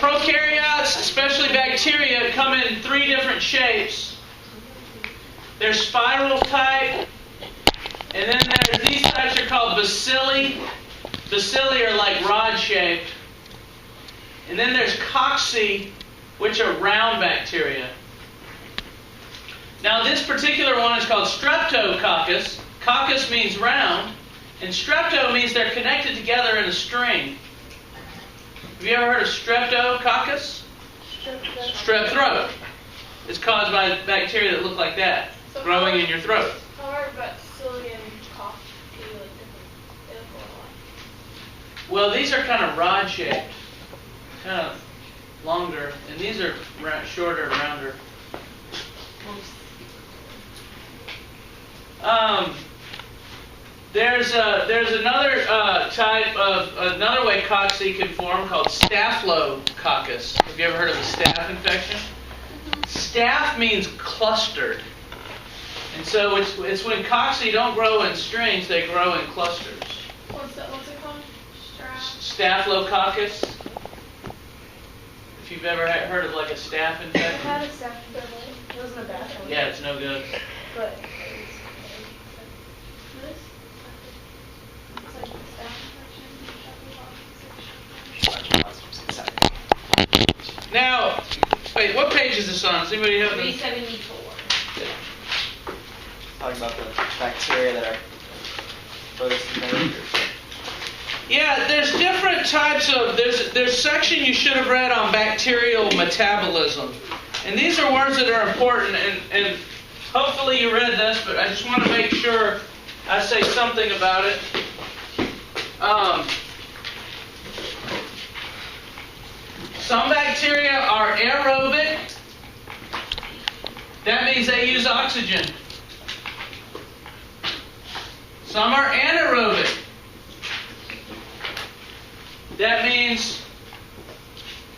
Prokaryotes, especially bacteria, come in 3 different shapes. There's spiral type, and then there's these types are called bacilli. Bacilli are like rod-shaped. And then there's cocci, which are round bacteria. Now this particular one is called streptococcus. Coccus means round, and strepto means they're connected together in a string. Have you ever heard of streptococcus? Strep throat. It's caused by bacteria that look like that, so growing in your throat. How are bacilli and cocci like different? Well, these are kind of rod-shaped, kind of longer, and these are shorter, rounder. There's another type of another way cocci can form called staphylococcus. Have you ever heard of a staph infection? Staph means clustered, and so it's when cocci don't grow in strings; they grow in clusters. What's it called? Staphylococcus. If you've ever heard of like a staph infection. I had a staph infection. It wasn't a bad one. Yeah, it's no good. But now, wait, what page is this on? Does anybody have 374. Talking about the bacteria that are photosynthetic. Yeah, there's different types of, there's section you should have read on bacterial metabolism. And these are words that are important, and hopefully you read this, but I just want to make sure I say something about it. Some bacteria are aerobic. That means they use oxygen. Some are anaerobic. That means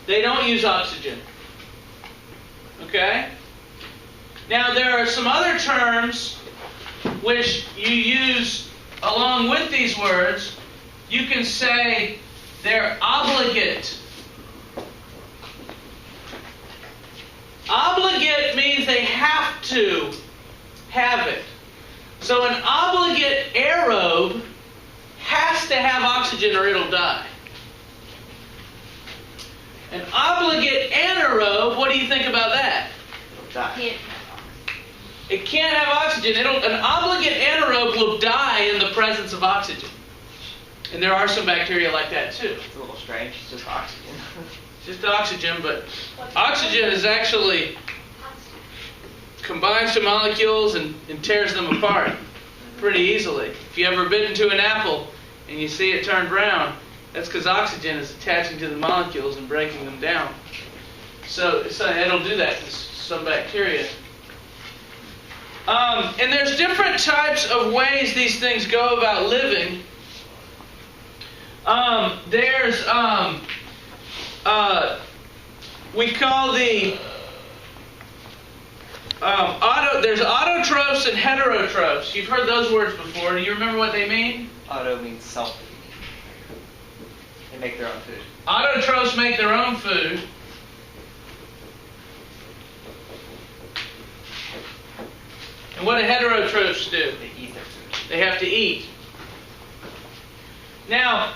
they don't use oxygen. Okay? Now there are some other terms which you use along with these words. You can say they're obligate. Obligate means they have to have it. So an obligate aerobe has to have oxygen or it'll die. An obligate anaerobe, what do you think about that? It'll die. It can't have oxygen. An obligate anaerobe will die in the presence of oxygen. And there are some bacteria like that too. It's a little strange. It's just oxygen. Just oxygen, but oxygen is actually combines to molecules and tears them apart pretty easily. If you ever bit into an apple and you see it turn brown, that's because oxygen is attaching to the molecules and breaking them down. So it'll do that to some bacteria. And there's different types of ways these things go about living. We call the there's autotrophs and heterotrophs. You've heard those words before. Do you remember what they mean? Auto means self. They make their own food. Autotrophs make their own food. And what do heterotrophs do? They eat their food. They have to eat. Now,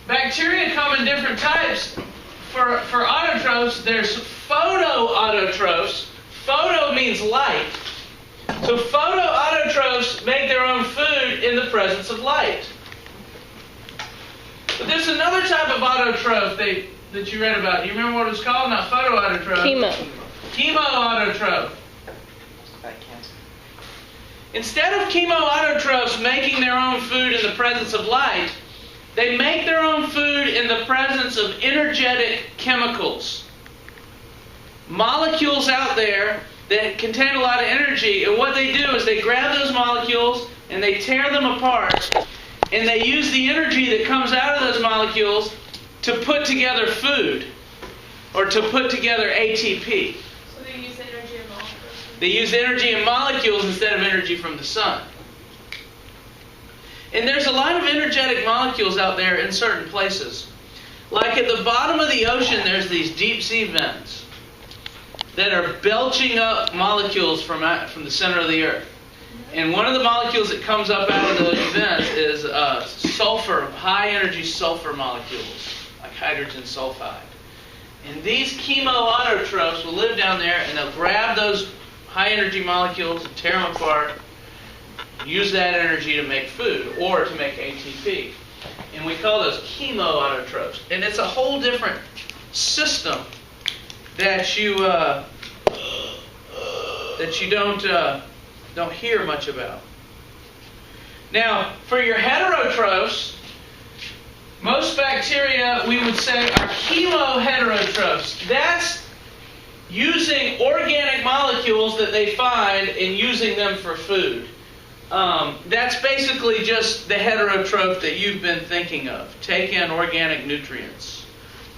bacteria come in different types. For autotrophs, there's photoautotrophs. Photo means light. So photoautotrophs make their own food in the presence of light. But there's another type of autotroph that you read about. Do you remember what it was called? Not photoautotroph. Chemoautotroph. Instead of chemoautotrophs making their own food in the presence of light, they make their own food in the presence of energetic chemicals. Molecules out there that contain a lot of energy, and what they do is they grab those molecules and they tear them apart, and they use the energy that comes out of those molecules to put together food, or to put together ATP. So they use energy in molecules? They use energy in molecules instead of energy from the sun. And there's a lot of energetic molecules out there in certain places. Like at the bottom of the ocean, there's these deep sea vents that are belching up molecules from the center of the earth. And one of the molecules that comes up out of those vents is sulfur, high energy sulfur molecules, like hydrogen sulfide. And these chemoautotrophs will live down there, and they'll grab those high energy molecules and tear them apart, use that energy to make food or to make ATP. And we call those chemoautotrophs. And it's a whole different system that you don't hear much about. Now, for your heterotrophs, most bacteria, we would say, are chemoheterotrophs. That's using organic molecules that they find and using them for food. That's basically just the heterotroph that you've been thinking of. Take in organic nutrients.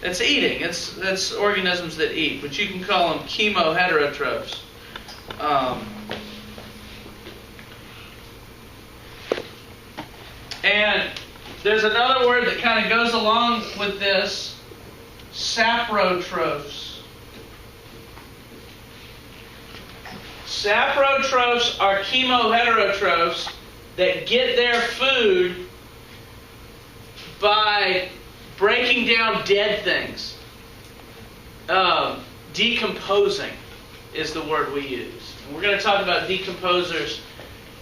That's eating. That's organisms that eat, but you can call them chemoheterotrophs. And there's another word that kind of goes along with this, saprotrophs. Saprotrophs are chemoheterotrophs that get their food by breaking down dead things. Decomposing is the word we use. And we're going to talk about decomposers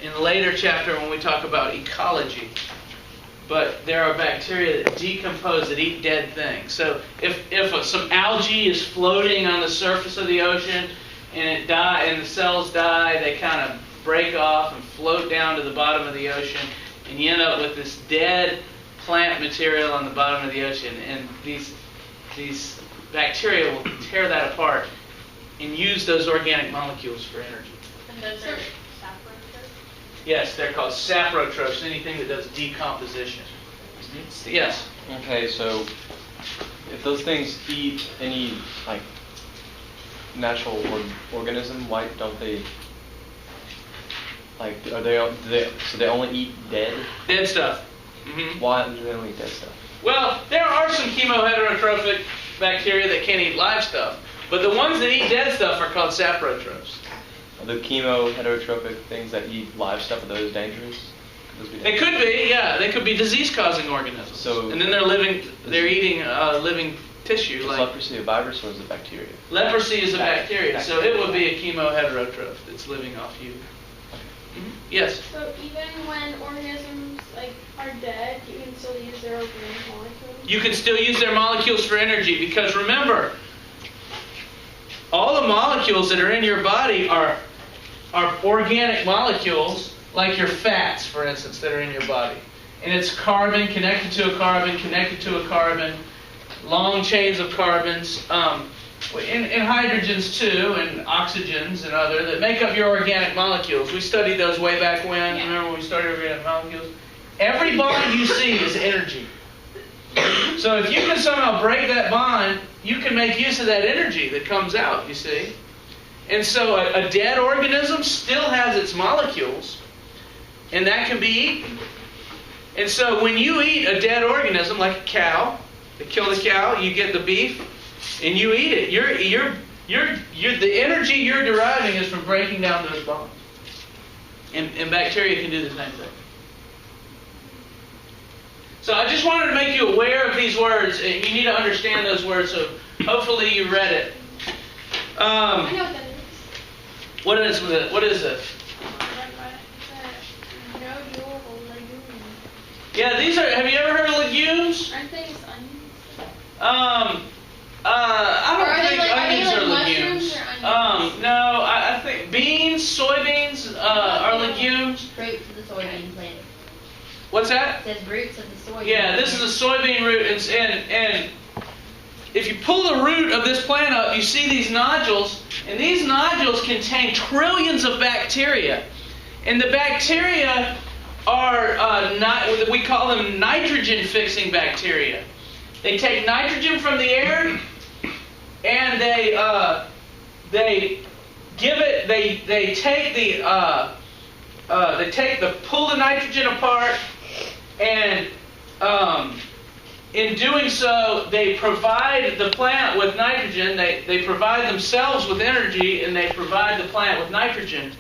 in a later chapter when we talk about ecology. But there are bacteria that decompose, that eat dead things. So if some algae is floating on the surface of the ocean and the cells die, they kind of break off and float down to the bottom of the ocean, and you end up with this dead plant material on the bottom of the ocean. And these bacteria will tear that apart and use those organic molecules for energy. And those are saprotrophs? Yes, they're called saprotrophs, anything that does decomposition. Yes? Okay, so if those things eat any, like, natural organism, why don't they, like, so they only eat dead? Dead stuff. Mm-hmm. Why do they only eat dead stuff? Well, there are some chemoheterotrophic bacteria that can eat live stuff, but the ones that eat dead stuff are called saprotrophs. Are the chemoheterotrophic things that eat live stuff, are those dangerous? They could be, yeah. They could be disease-causing organisms. So, and then they're eating living tissue. Is like leprosy a virus or is it bacteria? Leprosy is a bacteria, so it would be a chemoheterotroph that's living off you. Mm-hmm. Yes? So even when organisms are dead, you can still use their organic molecules? You can still use their molecules for energy, because remember, all the molecules that are in your body are organic molecules, like your fats, for instance, that are in your body. And it's carbon connected to a carbon, connected to a carbon, long chains of carbons, and hydrogens too, and oxygens and other that make up your organic molecules. We studied those way back when. Yeah. Remember when we studied organic molecules? Every bond you see is energy. So if you can somehow break that bond, you can make use of that energy that comes out, you see. And so a dead organism still has its molecules, and that can be eaten. And so when you eat a dead organism, like a cow, they kill the cow, you get the beef, and you eat it. The energy you're deriving is from breaking down those bonds. And bacteria can do the same thing. So I just wanted to make you aware of these words. You need to understand those words, so hopefully you read it. I know what that is. What is it? Yeah, these are. Have you ever heard of legumes? Aren't they just onions? I don't think onions are mushrooms legumes. or onions? No, I think beans, soybeans are legumes. Roots of the soybean plant. What's that? It says roots of the soybean. Yeah, this is a soybean root, and if you pull the root of this plant up, you see these nodules, and these nodules contain trillions of bacteria, and the bacteria are we call them nitrogen-fixing bacteria. They take nitrogen from the air, and they pull the nitrogen apart, and in doing so, they provide the plant with nitrogen, they provide themselves with energy, and they provide the plant with nitrogen.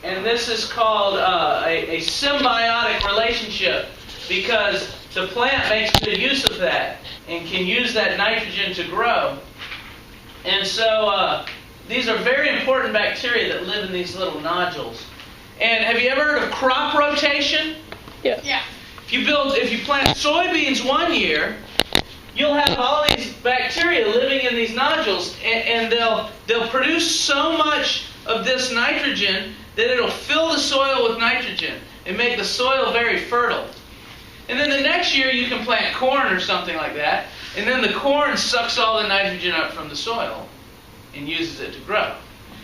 And this is called a symbiotic relationship, because the plant makes good use of that and can use that nitrogen to grow. And so these are very important bacteria that live in these little nodules. And have you ever heard of crop rotation? Yeah. If you plant soybeans one year, you'll have all these bacteria living in these nodules, and they'll produce so much of this nitrogen that it'll fill the soil with nitrogen and make the soil very fertile. And then the next year you can plant corn or something like that, and then the corn sucks all the nitrogen up from the soil and uses it to grow.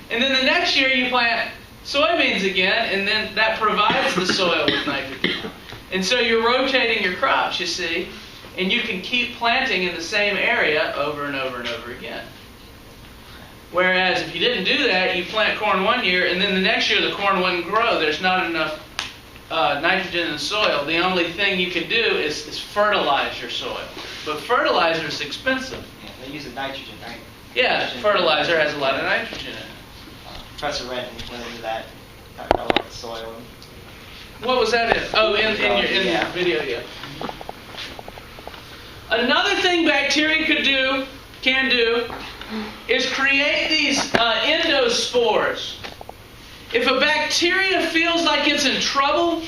And then the next year you plant soybeans again, and then that provides the soil with nitrogen. And so you're rotating your crops, you see, and you can keep planting in the same area over and over and over again. Whereas if you didn't do that, you plant corn one year, and then the next year the corn wouldn't grow. There's not enough nitrogen in the soil. The only thing you can do is fertilize your soil. But fertilizer is expensive. Yeah, they use the nitrogen, right? Yeah, fertilizer has a lot of nitrogen in it. Professor Redden went into that, talked about the soil. What was that in? Oh, in your Yeah. video, yeah. Another thing bacteria can do, is create these endospores. If a bacteria feels like it's in trouble,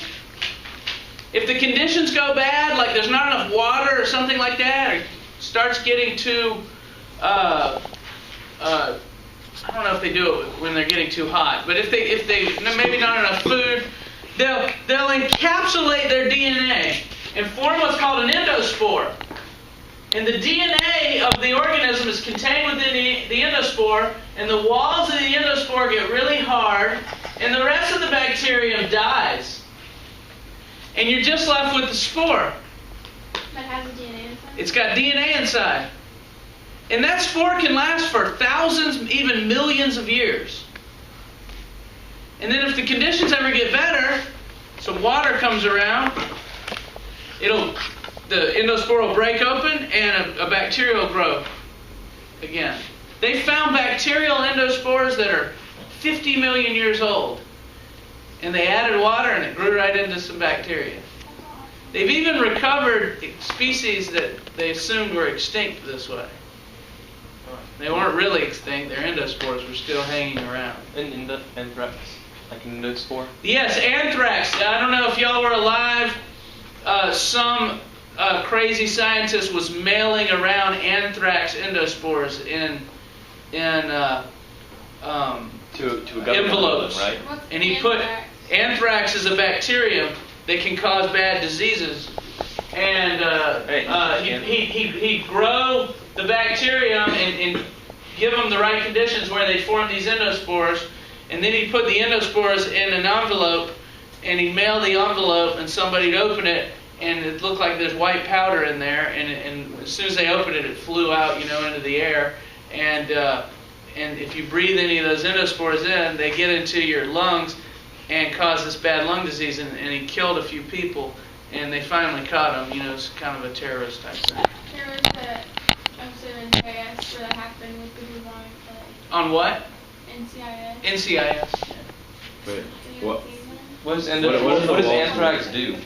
if the conditions go bad, like there's not enough water or something like that, or starts getting too, I don't know if they do it when they're getting too hot, but if they maybe not enough food, they'll encapsulate their DNA and form what's called an endospore. And the DNA of the organism is contained within the endospore, and the walls of the endospore get really hard, and the rest of the bacterium dies. And you're just left with the spore. That has the DNA inside? It's got DNA inside. And that spore can last for thousands, even millions of years. And then if the conditions ever get better, some water comes around, the endospore will break open and a bacteria will grow again. They found bacterial endospores that are 50 million years old. And they added water and it grew right into some bacteria. They've even recovered species that they assumed were extinct this way. They weren't really extinct, their endospores were still hanging around. And anthrax, like an endospore? Yes, anthrax. I don't know if y'all were alive. Some crazy scientist was mailing around anthrax endospores in to a government envelopes, right? What's and he anthrax? put anthrax is a bacterium that can cause bad diseases, and he'd grow the bacterium and give them the right conditions where they form these endospores, and then he'd put the endospores in an envelope, and he'd mail the envelope, and somebody'd open it, and it looked like there's white powder in there, and as soon as they opened it, it flew out, into the air, and if you breathe any of those endospores in, they get into your lungs and cause this bad lung disease, and he killed a few people, and they finally caught him. It's kind of a terrorist type thing. There was that episode in NCIS where that happened with the bubonic plague. On what? NCIS. NCIS. Wait, Did you what? see that? What does What what does is the anthrax do?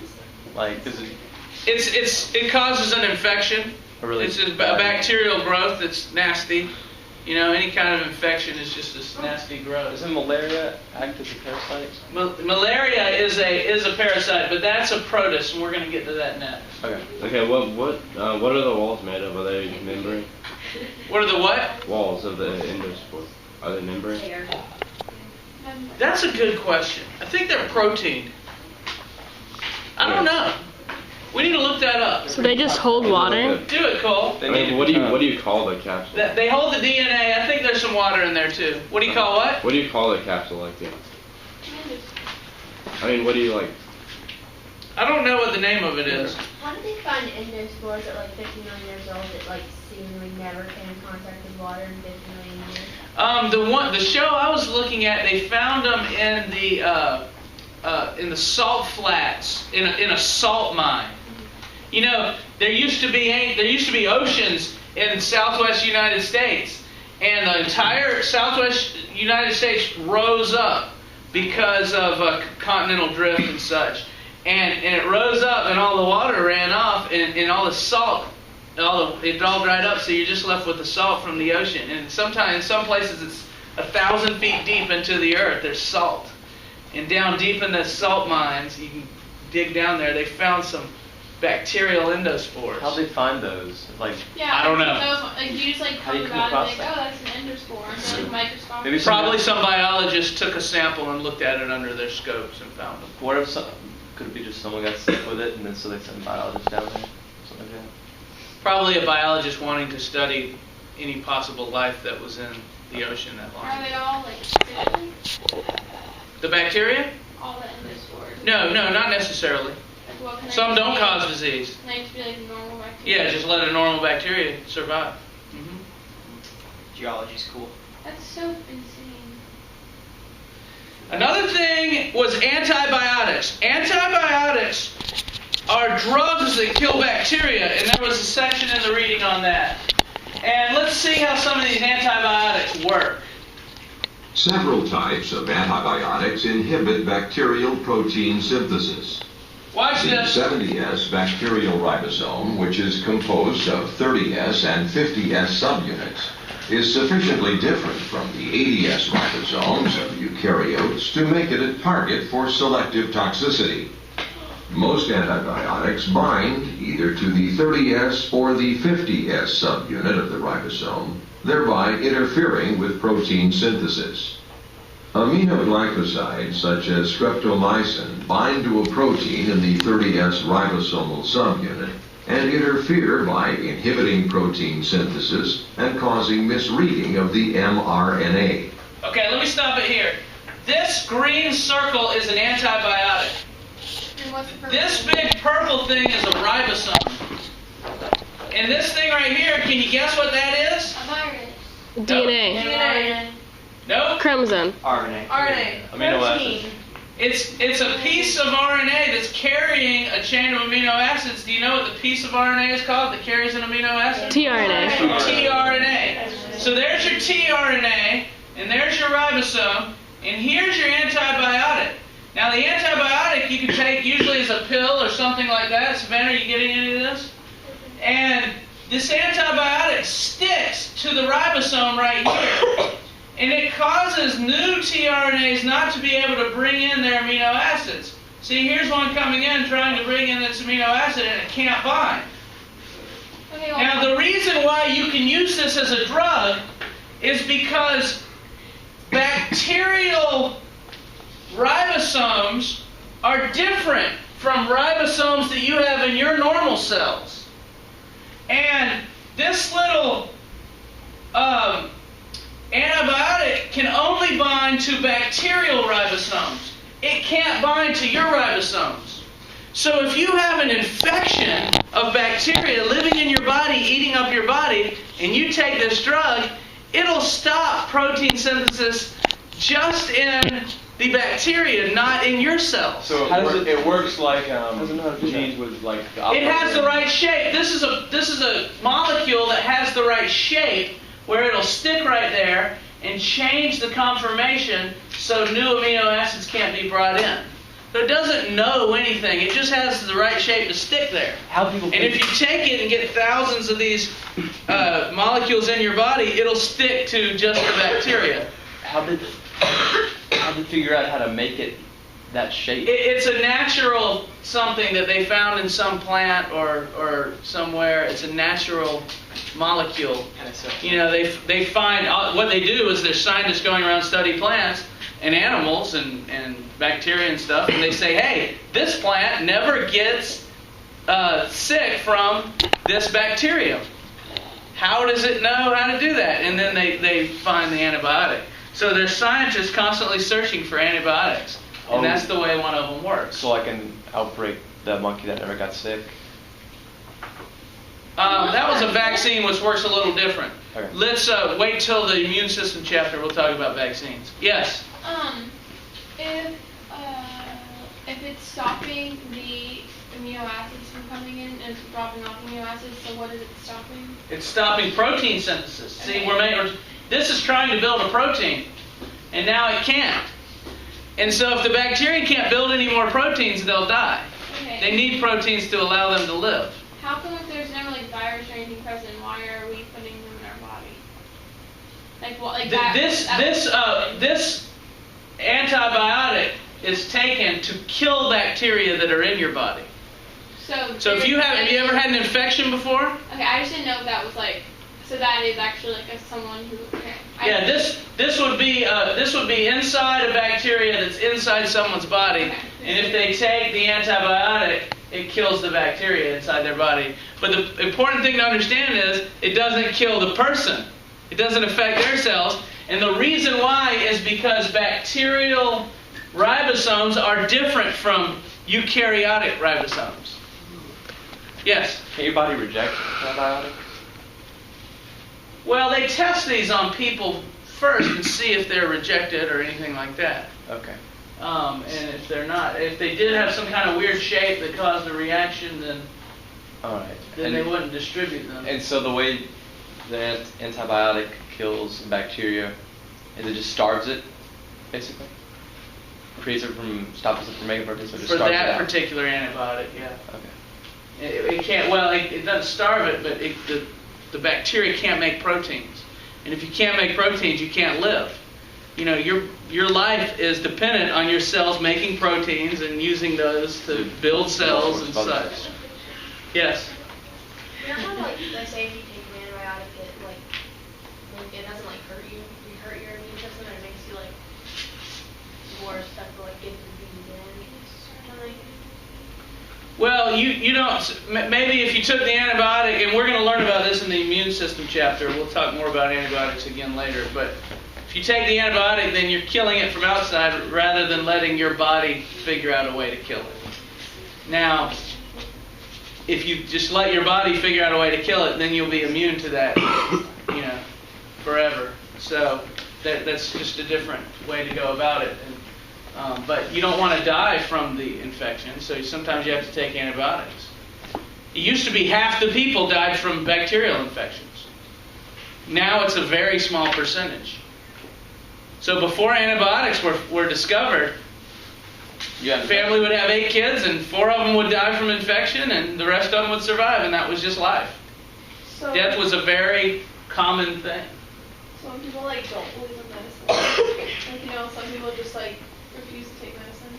Like, is it It causes an infection. a really It's a bacterial growth that's nasty. Any kind of infection is just this nasty growth. Doesn't malaria act as a parasite? Malaria is a parasite, but that's a protist, and we're going to get to that next. Okay. Okay, what are the walls made of? Are they membrane? What are the what? Walls of the endospore. Are they membrane? Air. That's a good question. I think they're protein. I don't know. We need to look that up. So they just hold water? Do it, Cole. They I need mean, to what do become- you call the capsule? They hold the DNA. I think there's some water in there too. What do you call what? What do you call the capsule like that? I mean, what do you like? I don't know what the name of it is. How did they find endospores at like 50 million years old that like seemingly never came in contact with water in 50 million years? The show I was looking at, they found them in the salt flats in a salt mine. there used to be oceans in southwest United States, and the entire southwest United States rose up because of continental drift and such. And it rose up, and all the water ran off, and all the salt, it all dried up, so you're just left with the salt from the ocean. And sometimes, in some places, it's 1,000 feet deep into the earth, there's salt. And down deep in the salt mines, you can dig down there, they found some bacterial endospores. How'd they find those? Like, Yeah, I don't know. Those, like, you just like How do come you come about and across like, oh, that's an endospore. And so, like, microscopic. Maybe Probably some biologist took a sample and looked at it under their scopes and found them. what if could it be just someone got sick with it, and then so they sent biologists down there, something like that? Probably a biologist wanting to study any possible life that was in the ocean that long. Are they all like sickly? The bacteria? All the endospores? No, not necessarily. Like, what can Some I don't be? cause disease. Can they just be like normal bacteria? Yeah, just let a normal bacteria survive. Geology's cool. That's so insane. Another thing was antibiotics. Antibiotics are drugs that kill bacteria, and there was a section in the reading on that. And let's see how some of these antibiotics work. Several types of antibiotics inhibit bacterial protein synthesis. Watch The this. 70S bacterial ribosome, which is composed of 30S and 50S subunits, is sufficiently different from the 80S ribosomes of eukaryotes to make it a target for selective toxicity. Most antibiotics bind either to the 30S or the 50S subunit of the ribosome, thereby interfering with protein synthesis. Aminoglycosides such as streptomycin bind to a protein in the 30S ribosomal subunit and interfere by inhibiting protein synthesis and causing misreading of the mRNA. Okay, let me stop it here. This green circle is an antibiotic. And what's the purpose? This big purple thing is a ribosome. And this thing right here, can you guess what that is? A virus. DNA. DNA. Nope. Chromosome. RNA. RNA. Amino Protein. acids. It's a piece of RNA that's carrying a chain of amino acids. Do you know what the piece of RNA is called that carries an amino acid? tRNA. tRNA. So there's your tRNA, and there's your ribosome, and here's your antibiotic. Now the antibiotic you can take usually as a pill or something like that. Savannah, are you getting any of this? And this antibiotic sticks to the ribosome right here. And it causes new tRNAs not to be able to bring in their amino acids. See, here's one coming in trying to bring in this amino acid, and it can't bind. Okay, well, Now, the reason why you can use this as a drug is because bacterial ribosomes are different from ribosomes that you have in your normal cells. And this little antibiotic can only bind to bacterial ribosomes. It can't bind to your ribosomes. So if you have an infection of bacteria living in your body, eating up your body, and you take this drug, it'll stop protein synthesis just in the bacteria, not in your cells. So it works like genes with like the It has the right shape. This is a molecule that has the right shape where it'll stick right there and change the conformation so new amino acids can't be brought in. So it doesn't know anything. It just has the right shape to stick there. How people And if you take it and get thousands of these molecules in your body, it'll stick to just the bacteria. how did they figure out how to make it that shape? It's a natural something that they found in some plant or somewhere. It's a natural molecule. You know, they find what they do is there's scientists going around studying plants and animals and bacteria and stuff, and they say, hey, this plant never gets sick from this bacterium. How does it know how to do that? And then they find the antibiotic. So there's scientists constantly searching for antibiotics. And that's the way one of them works. So like an outbreak, that monkey that never got sick? That was a vaccine, which works a little different. Okay. Let's wait till the immune system chapter. We'll talk about vaccines. Yes? if it's stopping the amino acids from coming in and dropping off amino acids. So what is it stopping? It's stopping protein synthesis. See, this is trying to build a protein, and now it can't. And so if the bacteria can't build any more proteins, they'll die. Okay. They need proteins to allow them to live. How come if there's no like virus or anything present, why are we putting them in our body? Like what? Like This antibiotic is taken to kill bacteria that are in your body. So if you have you ever had an infection before? Okay, I just didn't know if that was like. So that is actually like someone who. Okay. Yeah, this would be inside a bacteria that's inside someone's body, Okay. and if they take the antibiotic, it kills the bacteria inside their body. But the important thing to understand is it doesn't kill the person. It doesn't affect their cells, and the reason why is because bacterial ribosomes are different from eukaryotic ribosomes. Yes? Can your body reject antibiotics? Well, they test these on people first and see if they're rejected or anything like that. Okay. And if they're not, if they did have some kind of weird shape that caused a reaction, then All right. they wouldn't distribute them. And so the way the antibiotic kills bacteria is it just starves it, basically? Stops it from making proteins, so just For starves it that out. particular antibiotic, yeah. Okay. It can't. Well, it doesn't starve it, but the bacteria can't make proteins. And if you can't make proteins, you can't live. You know, your life is dependent on your cells making proteins and using those to build cells and such. Yes. You know how they say if you take an antibiotic, it doesn't hurt you. You hurt your immune system, and it makes you more stuff to get disease in. Well, you don't. Maybe if you took the antibiotic, and we're going to learn about this in the immune system chapter. We'll talk more about antibiotics again later. But if you take the antibiotic, then you're killing it from outside rather than letting your body figure out a way to kill it. Now, if you just let your body figure out a way to kill it, then you'll be immune to that, forever. So that's just a different way to go about it. But you don't want to die from the infection, so sometimes you have to take antibiotics. It used to be half the people died from bacterial infections. Now it's a very small percentage. So before antibiotics were discovered, a family would have 8 kids, and 4 of them would die from infection, and the rest of them would survive, and that was just life. So, Death was a very common thing. So when people don't believe in medicine, some people just refuse to take medicine.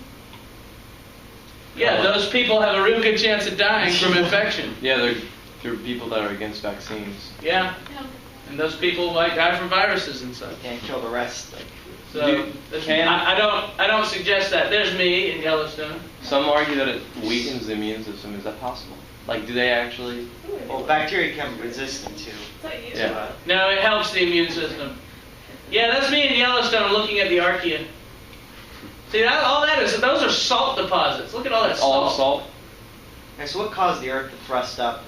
Yeah, those people have a real good chance of dying from infection. Yeah, there are people that are against vaccines. Yeah, Yeah. and those people die from viruses and such. Can't kill the rest. So Can- I don't suggest that. There's me in Yellowstone. Some argue that it weakens the immune system. Is that possible? Do they actually? Well, bacteria can resist them too. Yeah. No, it helps the immune system. Yeah, that's me in Yellowstone looking at the Archaea. See, those are salt deposits. Look at all that It's all salt. Okay, so what caused the Earth to thrust up?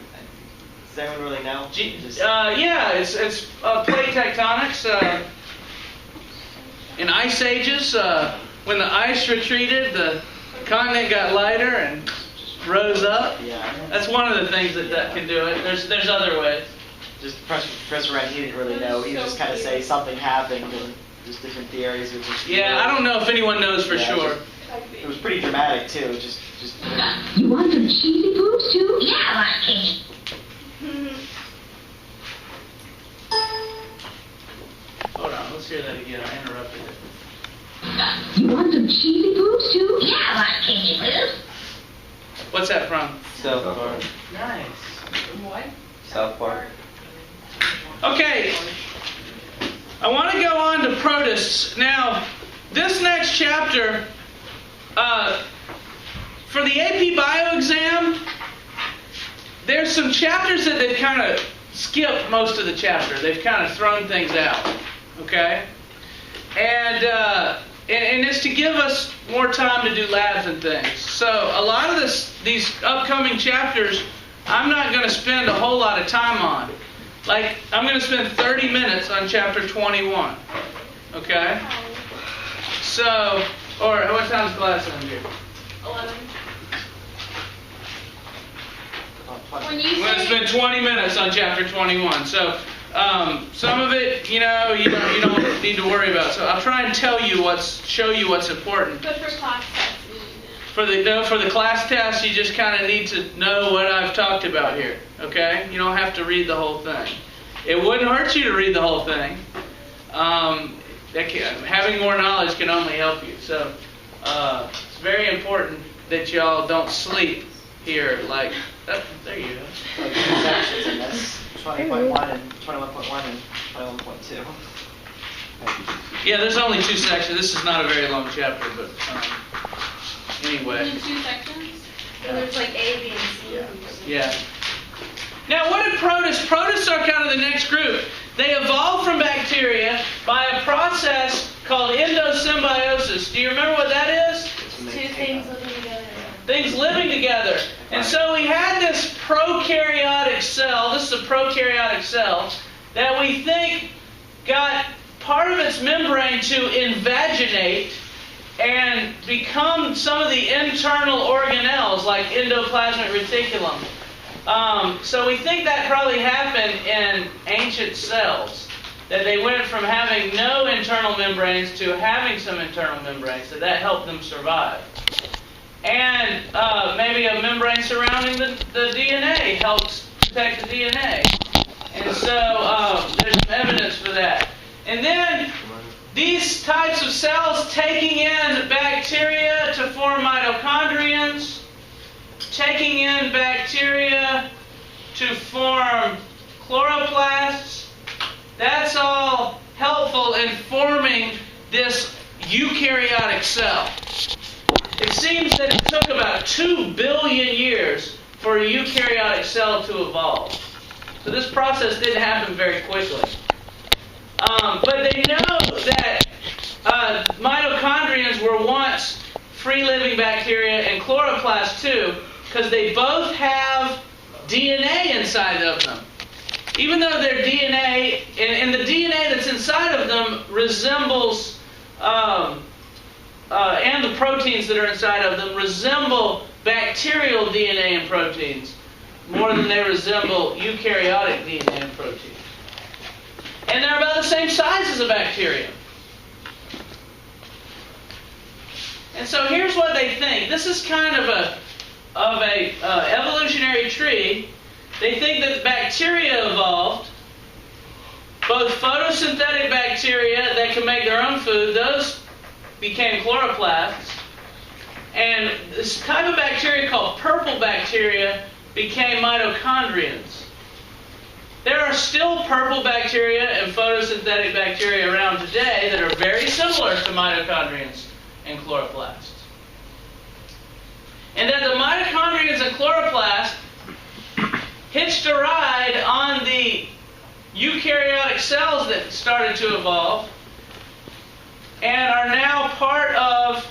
Does anyone really know? Yeah, it's plate tectonics. In ice ages, when the ice retreated, the continent got lighter and rose up. Yeah. That's one of the things that can do it. There's other ways. Just Professor Wren, he didn't really know. He was just kind of say something happened and just different theories. Yeah, I don't know if anyone knows for sure. It was pretty dramatic too. Just. You want some cheesy poops too? Yeah, I want cheesy. Hold on, let's hear that again. I interrupted it. You want some cheesy poops too? Yeah, I want cheesy poops. What's that from? South Park. Nice. What? South Park. Okay. I want to go on to protists. Now, this next chapter, for the AP Bio exam, there's some chapters that they've kind of skipped most of the chapter. They've kind of thrown things out. Okay? And it's to give us more time to do labs and things. So a lot of these upcoming chapters, I'm not going to spend a whole lot of time on. I'm going to spend 30 minutes on chapter 21. Okay? So, or what time's class on here? 11. When you I'm going to say spend 20 minutes on chapter 21. So some of it, you don't need to worry about. So I'll try and show you what's important. but for class tests, For the class test, you just kind of need to know what I've talked about here. Okay? You don't have to read the whole thing. It wouldn't hurt you to read the whole thing. Having more knowledge can only help you. So it's very important that y'all don't sleep here. Like there you go. Like 2 sections in this, 20.1 and 21.1 and 21.2. Yeah, there's only 2 sections. This is not a very long chapter, but anyway. only 2 sections. So there's like A, B, and C. Yeah. Now, what did protists? Protists are kind of the next group. They evolved from bacteria by a process called endosymbiosis. Do you remember what that is? Two things living together. Things living together. And so we had this prokaryotic cell, this is a prokaryotic cell, that we think got part of its membrane to invaginate and become some of the internal organelles like endoplasmic reticulum. So we think that probably happened in ancient cells, that they went from having no internal membranes to having some internal membranes, so that helped them survive. And maybe a membrane surrounding the DNA helps protect the DNA. And so there's some evidence for that. And then these types of cells taking in bacteria to form mitochondrions, taking in bacteria to form chloroplasts, that's all helpful in forming this eukaryotic cell. It seems that it took about 2 billion years for a eukaryotic cell to evolve. So this process didn't happen very quickly. But they know that mitochondrions were once free-living bacteria and chloroplasts too, because they both have DNA inside of them. Even though their DNA, and the DNA that's inside of them resembles, and the proteins that are inside of them resemble bacterial DNA and proteins more than they resemble eukaryotic DNA and proteins. And they're about the same size as a bacterium. And so here's what they think. This is kind of a evolutionary tree. They think that bacteria evolved, both photosynthetic bacteria that can make their own food, those became chloroplasts, and this type of bacteria called purple bacteria became mitochondrions. There are still purple bacteria and photosynthetic bacteria around today that are very similar to mitochondrions and chloroplasts. And that the mitochondrions and chloroplasts hitched a ride on the eukaryotic cells that started to evolve and are now part of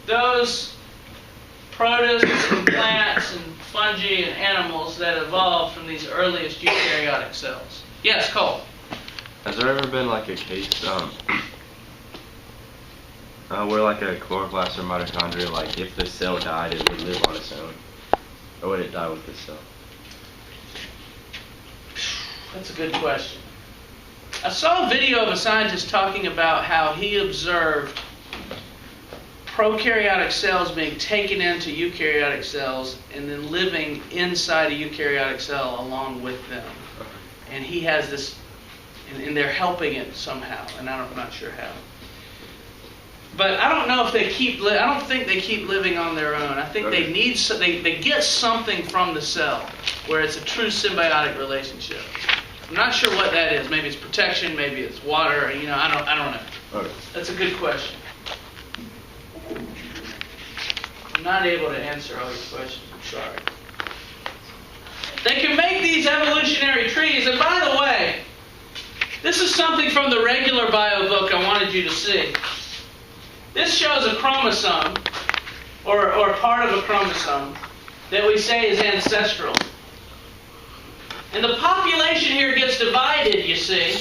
those protists and plants and fungi and animals that evolved from these earliest eukaryotic cells. Yes, Cole? Has there ever been like a case where like a chloroplast or mitochondria, like if the cell died, it would live on its own? Or would it die with the cell? That's a good question. I saw a video of a scientist talking about how he observed prokaryotic cells being taken into eukaryotic cells and then living inside a eukaryotic cell along with them. And he has this, and they're helping it somehow, and I'm not sure how. But I don't know if they I don't think they keep living on their own. I think they need, they get something from the cell where it's a true symbiotic relationship. I'm not sure what that is. Maybe it's protection, maybe it's water, I don't know. Okay. That's a good question. I'm not able to answer all your questions. I'm sorry. They can make these evolutionary trees, and by the way, this is something from the regular bio book I wanted you to see. This shows a chromosome, or part of a chromosome, that we say is ancestral. And the population here gets divided, you see.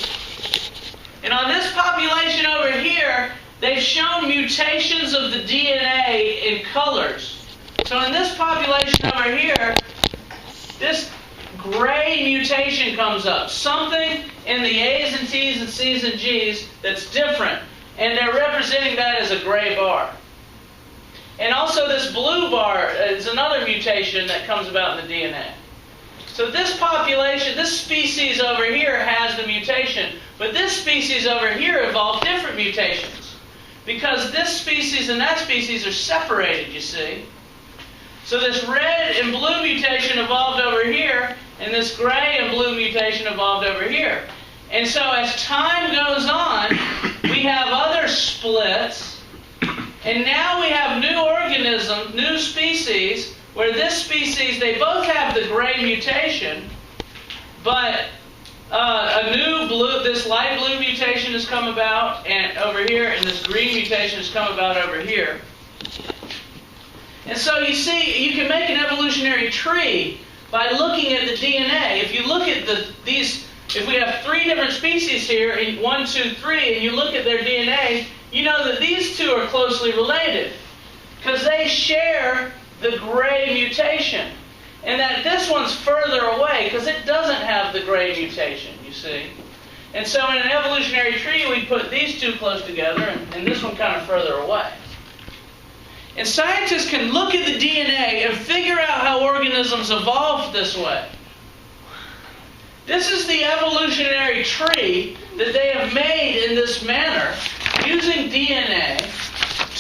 And on this population over here, they've shown mutations of the DNA in colors. So in this population over here, this gray mutation comes up. Something in the A's and T's and C's and G's that's different. And they're representing that as a gray bar. And also this blue bar is another mutation that comes about in the DNA. So this population, this species over here has the mutation, but this species over here evolved different mutations. Because this species and that species are separated, you see. So this red and blue mutation evolved over here, and this gray and blue mutation evolved over here. And so as time goes on, we have other splits, and now we have new organisms, new species, where this species, they both have the gray mutation, but a new blue, this light blue mutation has come about and over here, and this green mutation has come about over here. And so you see, you can make an evolutionary tree by looking at the DNA. If you look at these, if we have 3 different species here, 1, 2, 3, and you look at their DNA, you know that these two are closely related because they share the gray mutation. And that this one's further away because it doesn't have the gray mutation, you see. And so in an evolutionary tree, we put these two close together and this one kind of further away. And scientists can look at the DNA and figure out how organisms evolved this way. This is the evolutionary tree that they have made in this manner using DNA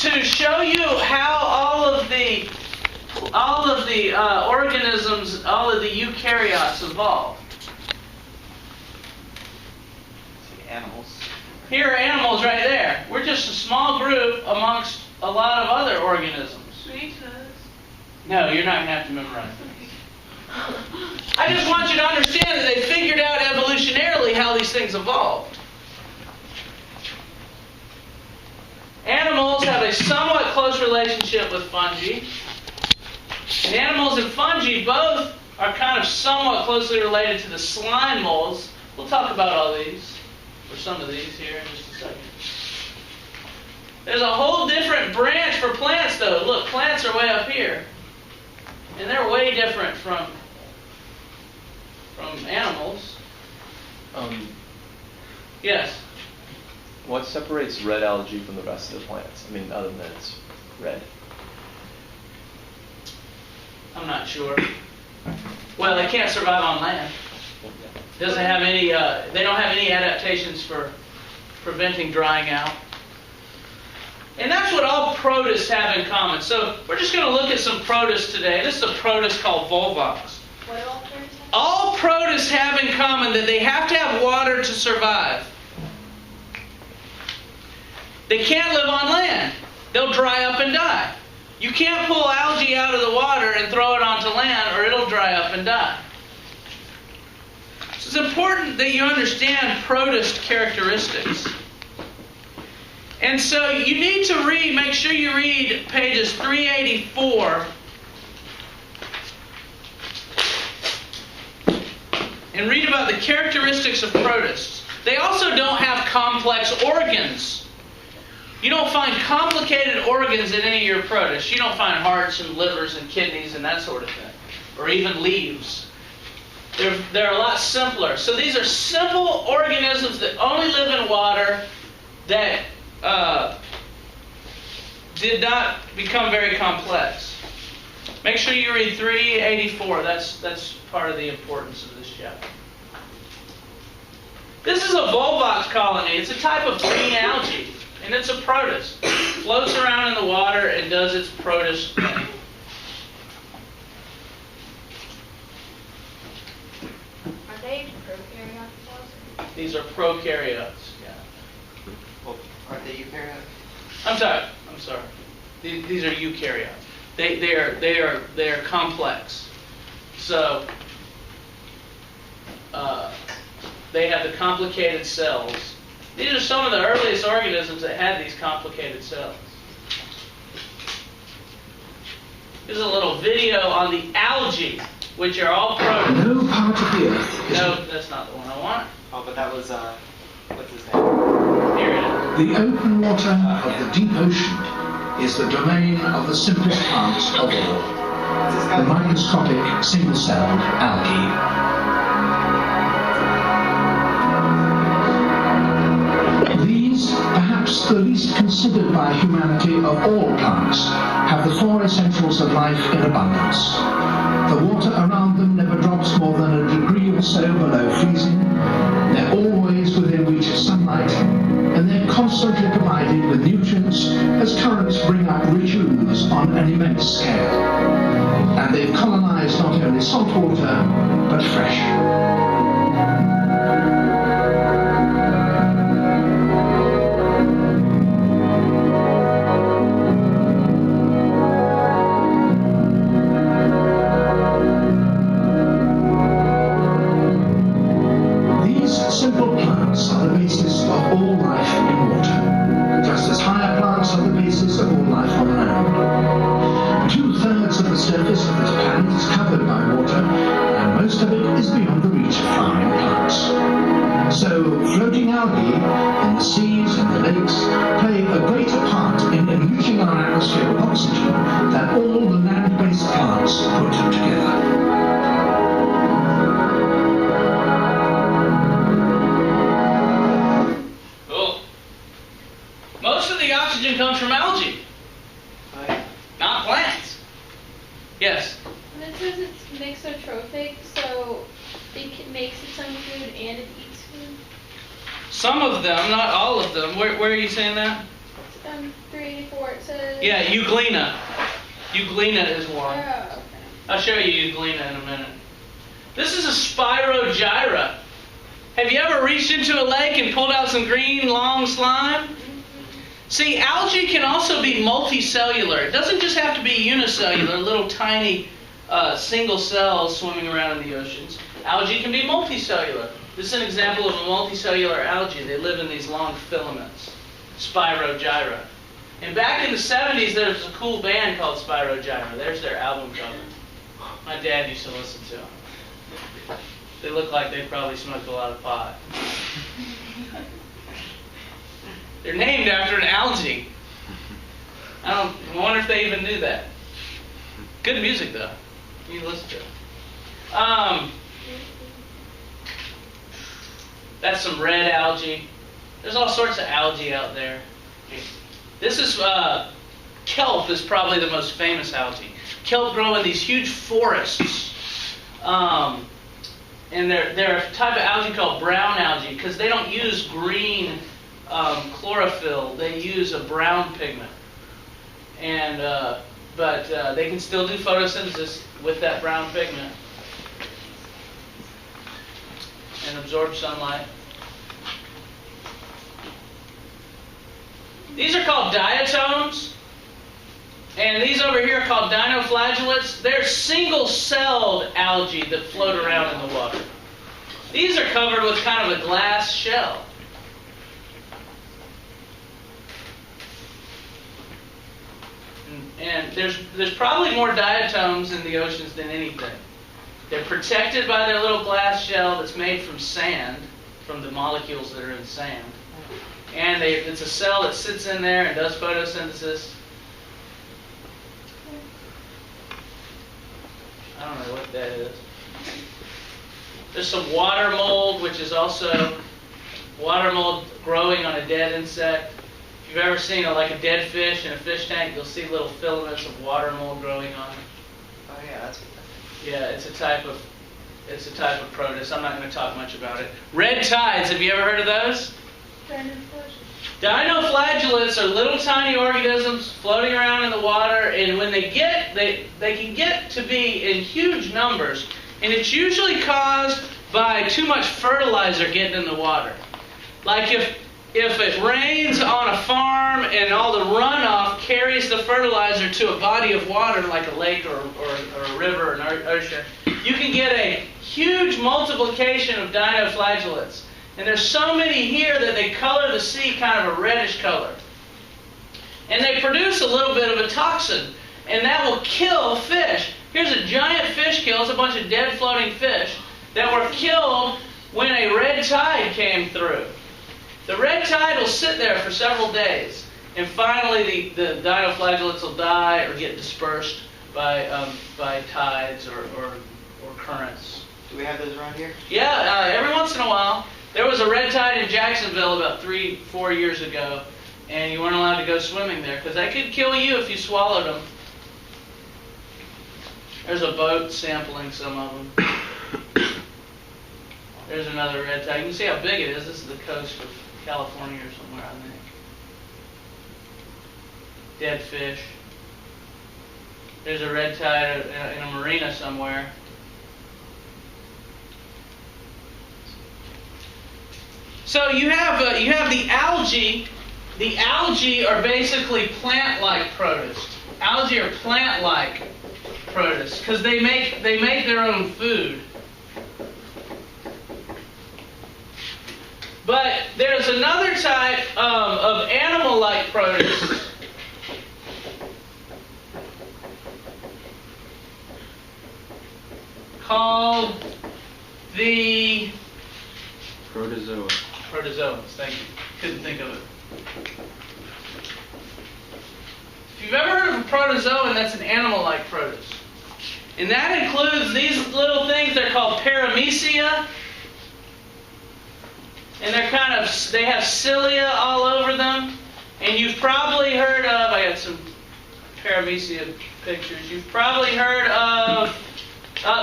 to show you how all of the organisms, all of the eukaryotes evolved. Animals. Here are animals right there. We're just a small group amongst a lot of other organisms. No, you're not going to have to memorize them. I just want you to understand that they figured out evolutionarily how these things evolved. Animals have a somewhat close relationship with fungi. And animals and fungi both are kind of somewhat closely related to the slime molds. We'll talk about all these, or some of these here in just a second. There's a whole different branch for plants, though. Look, plants are way up here. And they're way different from animals. Yes? What separates red algae from the rest of the plants? I mean, other than it's red. I'm not sure. Well, they can't survive on land. Doesn't have any. They don't have any adaptations for preventing drying out. And that's what all protists have in common. So we're just going to look at some protists today. This is a protist called Volvox. What do all protists have? All protists have in common that they have to have water to survive. They can't live on land. They'll dry up and die. You can't pull algae out of the water and throw it onto land or it'll dry up and die. So it's important that you understand protist characteristics. And so you need to read, make sure you read pages 384 and read about the characteristics of protists. They also don't have complex organs. You don't find complicated organs in any of your protists. You don't find hearts and livers and kidneys and that sort of thing. Or even leaves. They're a lot simpler. So these are simple organisms that only live in water that did not become very complex. Make sure you read 384. That's part of the importance of this chapter. This is a Volvox colony. It's a type of green algae. And it's a protist. It floats around in the water and does its protist thing. Are they prokaryotic cells? These are prokaryotes. Yeah. Well, aren't they eukaryotic? I'm sorry. These are eukaryotes. They are complex. So they have the complicated cells. These are some of the earliest organisms that had these complicated cells. Here's a little video on the algae, which are all protists. No part of the earth. No, that's not the one I want. Oh, but that was, what's his name? Here it is. The open water of the deep ocean is the domain of the simplest plants of all. the microscopic single-celled algae. These, perhaps the least considered by humanity of all plants, have the four essentials of life in abundance. The water around them never drops more than a degree or so below freezing. They're always within reach of sunlight, and they're constantly provided with nutrients as currents bring up rich ooze on an immense scale. And they've colonized not only salt water, but fresh. Simple plants are the basis of all life in water, just as higher plants are the basis of all life on land. 2/3 of the surface of this planet is covered by water, and most of it is beyond the reach of flowering plants. So, floating algae in the seas and the lakes play a greater part in enriching our atmosphere with oxygen than all the land-based plants put together. Oxygen comes from algae, not plants. Yes? And it says it's mixotrophic, so it makes its own food and it eats food. Some of them, not all of them. Where are you saying that? 384, it says... Yeah, euglena. Euglena is one. Oh, okay. I'll show you euglena in a minute. This is a spirogyra. Have you ever reached into a lake and pulled out some green, long slime? See, algae can also be multicellular. It doesn't just have to be unicellular, little tiny single cells swimming around in the oceans. Algae can be multicellular. This is an example of a multicellular algae. They live in these long filaments, spirogyra. And back in the 70s, there was a cool band called Spirogyra. There's their album cover. My dad used to listen to them. They look like they probably smoked a lot of pot. They're named after an algae. I wonder if they even knew that. Good music, though. You can listen to it. That's some red algae. There's all sorts of algae out there. This is kelp is probably the most famous algae. Kelp grow in these huge forests. And they're a type of algae called brown algae because they don't use green chlorophyll. They use a brown pigment. And but they can still do photosynthesis with that brown pigment and absorb sunlight. These are called diatoms, and these over here are called dinoflagellates. They're single-celled algae that float around in the water. These are covered with kind of a glass shell. And there's probably more diatoms in the oceans than anything. They're protected by their little glass shell that's made from sand, from the molecules that are in sand. And it's a cell that sits in there and does photosynthesis. I don't know what that is. There's some water mold, which is also water mold growing on a dead insect. If you've ever seen like a dead fish in a fish tank, you'll see little filaments of water mold growing on it. Oh yeah, that's what Yeah, it's a type of protist. I'm not going to talk much about it. Red tides, have you ever heard of those? Dinoflagellates are little tiny organisms floating around in the water, and when they can get to be in huge numbers, and it's usually caused by too much fertilizer getting in the water. Like if it rains on a farm and all the runoff carries the fertilizer to a body of water like a lake or a river or an ocean, you can get a huge multiplication of dinoflagellates. And there's so many here that they color the sea kind of a reddish color. And they produce a little bit of a toxin, and that will kill fish. Here's a giant fish kill. It's a bunch of dead floating fish that were killed when a red tide came through. The red tide will sit there for several days, and finally the dinoflagellates will die or get dispersed. by tides or currents. Do we have those around here? Yeah, every once in a while. There was a red tide in Jacksonville about 3-4 years ago, and you weren't allowed to go swimming there because they could kill you if you swallowed them. There's a boat sampling some of them. There's another red tide. You can see how big it is. This is the coast of California or somewhere, I think. Dead fish. There's a red tide in a marina somewhere. So you have the algae. The algae are basically plant-like protists. Algae are plant-like protists because they make their own food. But there's another type of animal-like protists called the Protozoa. Protozoans. Thank you. Couldn't think of it. If you've ever heard of a protozoan, that's an animal-like protist. And that includes these little things. They're called paramecia. And they have cilia all over them. And you've probably heard of, I got some paramecia pictures. You've probably heard of,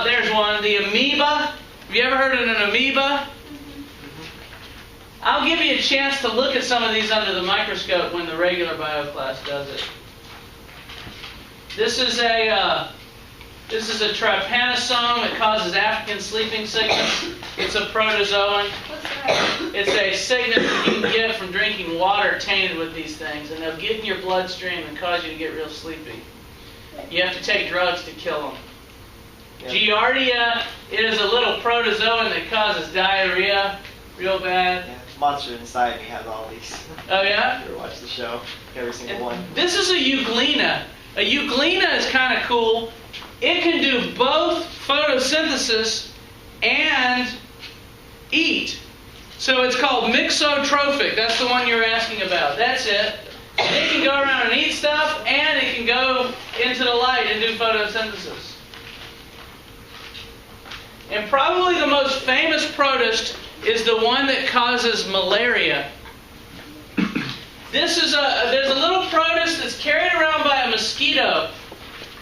there's one, the amoeba. Have you ever heard of an amoeba? I'll give you a chance to look at some of these under the microscope when the regular bio class does it. This is a trypanosome. It causes African sleeping sickness. It's a protozoan. What's that? It's a sickness that you can get from drinking water tainted with these things, and they'll get in your bloodstream and cause you to get real sleepy. You have to take drugs to kill them. Yep. Giardia is a little protozoan that causes diarrhea, real bad. Yeah. Monster Inside Me has all these. Oh yeah? If you ever watch the show, every single one. This is a euglena. A euglena is kind of cool. It can do both photosynthesis and eat. So it's called mixotrophic. That's the one you're asking about. That's it. It can go around and eat stuff, and it can go into the light and do photosynthesis. And probably the most famous protist is the one that causes malaria. There's a little protist that's carried around by a mosquito.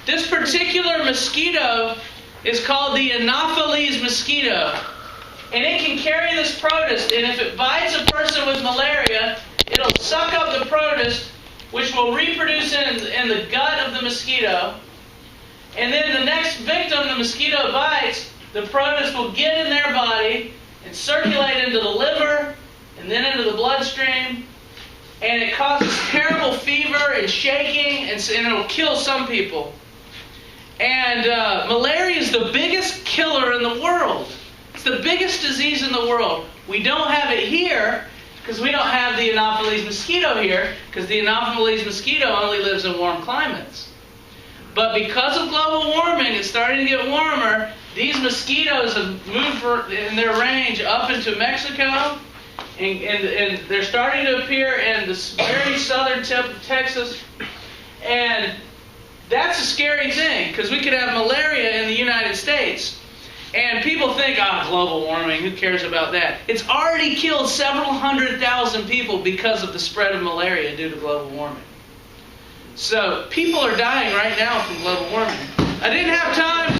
This particular mosquito is called the Anopheles mosquito. And it can carry this protist, and if it bites a person with malaria, it'll suck up the protist, which will reproduce in the gut of the mosquito. And then the next victim the mosquito bites, the protist will get in their body and circulate into the liver and then into the bloodstream. And it causes terrible fever and shaking, and it'll kill some people. And malaria is the biggest killer in the world. It's the biggest disease in the world. We don't have it here because we don't have the Anopheles mosquito here, because the Anopheles mosquito only lives in warm climates. But because of global warming, it's starting to get warmer. These mosquitoes have moved in their range up into Mexico, and they're starting to appear in the very southern tip of Texas. And that's a scary thing, because we could have malaria in the United States. And people think, global warming, who cares about that? It's already killed several 100,000 people because of the spread of malaria due to global warming. So people are dying right now from global warming. I didn't have time